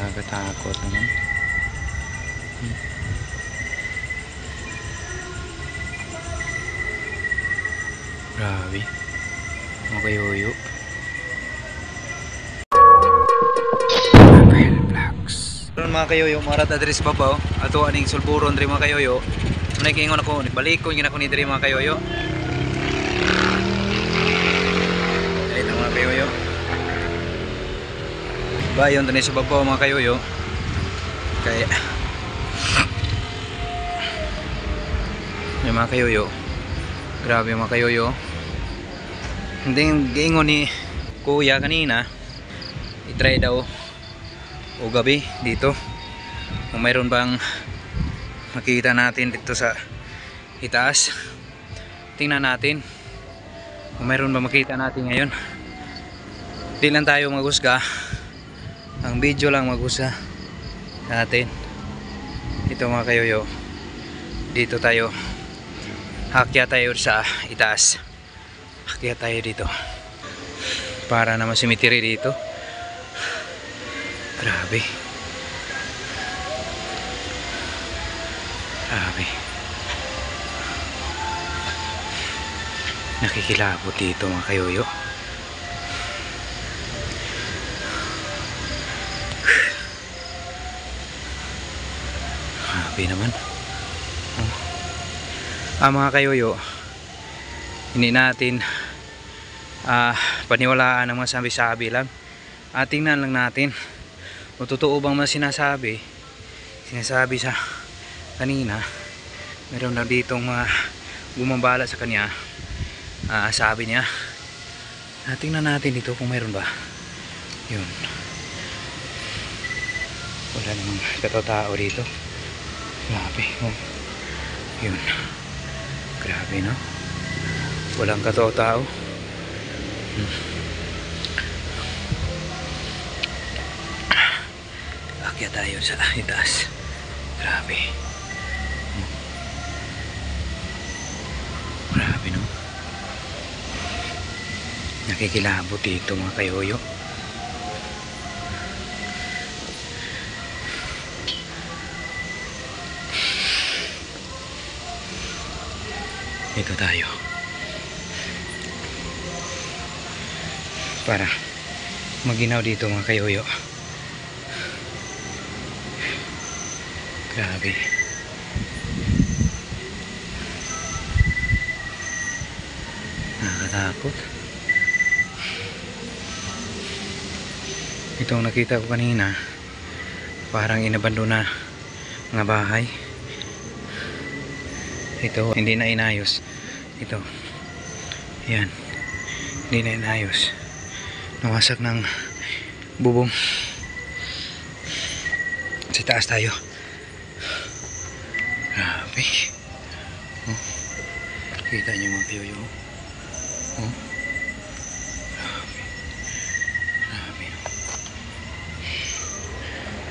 Nakakatakot naman. Grabe. Mga kayoyo. Raphael Vlogs. Mga kayoyo, marat na diri sa babaw. Ato aning sulburon diri mga kayoyo. Unay kingon ako, balik ko gina ko ni diri mga kayoyo. Ayun mga kayoyo. Bayon diri sa babaw mga kayoyo. Kaya yung mga kayoyo, grabe mga kayoyo. Hindi giingon ni kuya kanina, i-try daw o gabi dito kung mayroon bang makikita natin dito sa itaas. Tingnan natin kung mayroon bang makita natin ngayon. Di lang tayo maghusga, ang video lang maghusga natin. Ito mga kayoyo, dito tayo, akyat tayo sa itaas, akyat tayo dito para naman simitiri dito. Grabe, grabe, nakikilabot dito mga kayoyo. Grabe naman. Mga kayoyo, hindi natin paniwalaan ang mga sabi-sabi lang. Tingnan lang natin kung totoo bang mga sinasabi sa kanina. Meron na ditong mga gumambala sa kanya. Sabi niya, tingnan natin dito kung meron ba. Yun, wala namang katao dito. Grabe, yun, grabe no, walang katao-tao. Akyat tayo sa itaas. Grabe, grabe no, nakikilabot dito mga kayoyo. Dito tayo para maginaw dito mga kayoyo. Grabe, nakakatakot. Itong nakita ko kanina, parang inabandona mga bahay. Ito hindi na inayos. Ito, yan, hindi na inayos. Nawasak ng bubong. Sa taas tayo. Grabe. Kita nyo mga kayoyo. Grabe, grabe.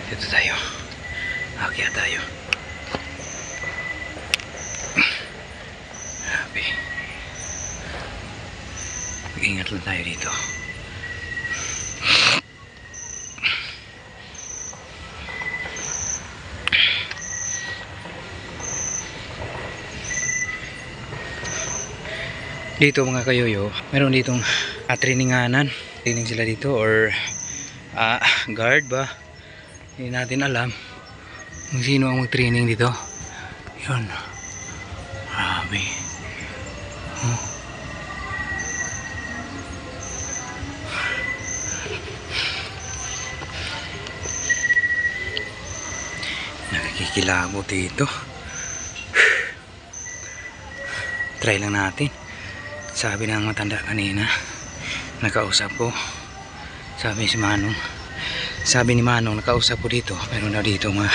Dito tayo, akyat tayo. Ingat lang tayo dito. Dito mga kayoyo, meron ditong traininganan. Training sila dito or guard ba? Hindi natin alam kung sino ang mag-training dito. Yun. Grabe. Nakikilabot dito. Try lang natin. Sabi ng matanda kanina, nakausap ko. Sabi ni Manong, nakausap ko dito. Meron na dito mga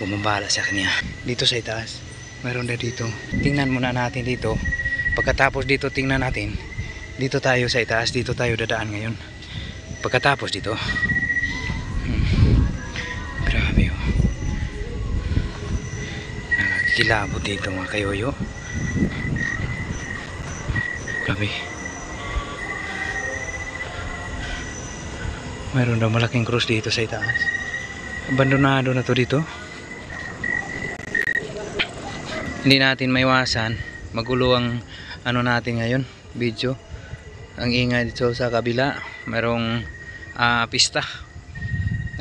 bumabala sa kanya. Dito sa itaas, meron na dito. Tingnan muna natin dito. Pagkatapos dito, tingnan natin. Dito tayo sa itaas, dito tayo dadaan ngayon. Pagkatapos dito. Grabe oh. Nakakilabot dito mga kayoyo. Grabe. Mayroon daw malaking krus dito sa itaas. Abandonado na to dito. Hindi natin maiwasan, magulo ang ano natin ngayon, video. Ang ingay dito sa kabila, merong pista.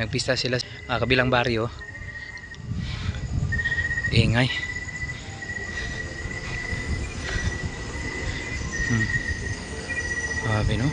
Nagpista sila sa kabilang baryo. Ingay. Grabe no.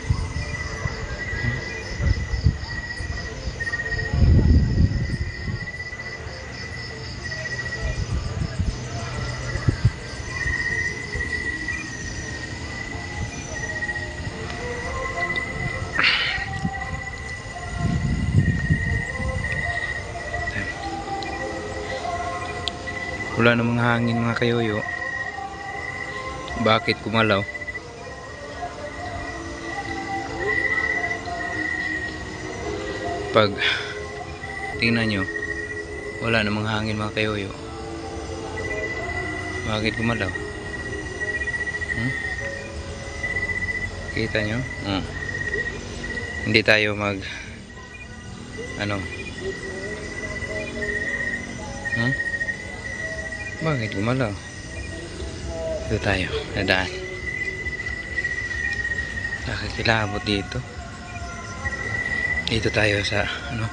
Wala namang hangin mga kayoyo. Bakit kumalaw? Pag tingnan nyo, wala namang hangin mga kayoyo. Bakit kumalaw? Kita nyo? Hindi tayo mag ano? Bakit gumalaw? Ito tayo, nadaan. Nakakilabot dito. Dito tayo sa ano?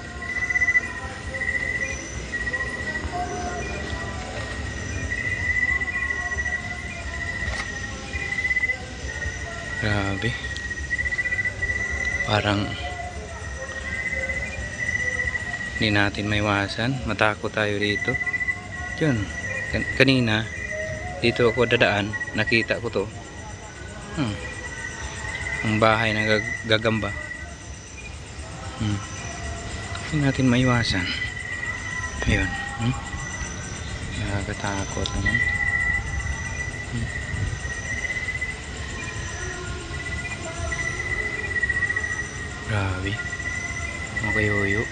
Grabe. Parang hindi natin maiwasan. Matakot tayo dito. Yun. Kanina dito ako dadaan, nakita ko to. Ang bahay na gagamba. Hindi natin maiwasan. Ayun. Nakakatakot naman. Grabe. Mga kayoyo.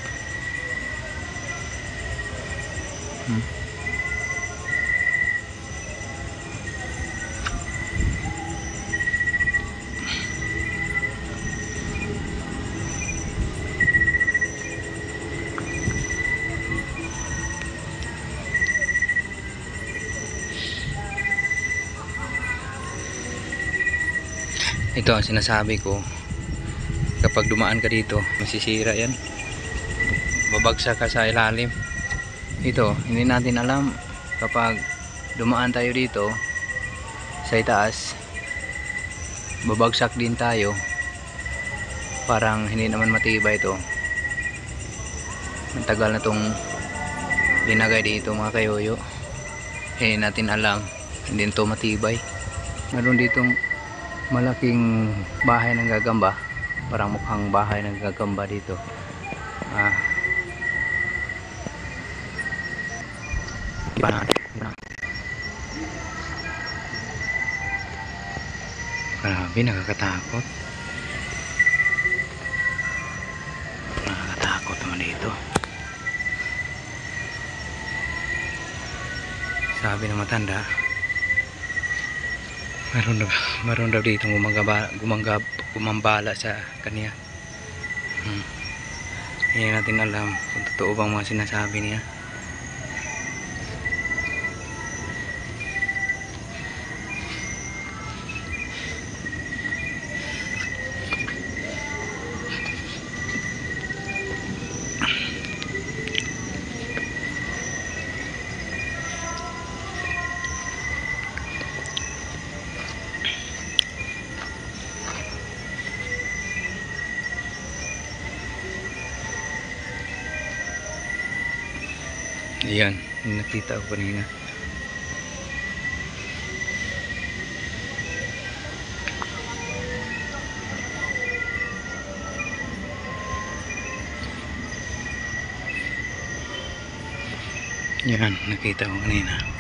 Ito ang sinasabi ko, kapag dumaan ka dito masisira yan, babagsak ka sa ilalim. Ito hindi natin alam, kapag dumaan tayo dito sa itaas, babagsak din tayo. Parang hindi naman matibay ito. Ang tagal na itong linagay dito mga kayoyo, hindi natin alam, hindi ito matibay. Meron ditong malaking bahay ng gagamba, parang mukhang bahay ng gagamba dito. Grabe, nakakatakot. Nakakatakot naman dito. Sabi ng matanda, meron daw dito gumambala sa kanya. Hindi natin alam kung totoo bang mga sinasabi niya. Ayan, nakita ko kanina. Yan, nakita ko kanina.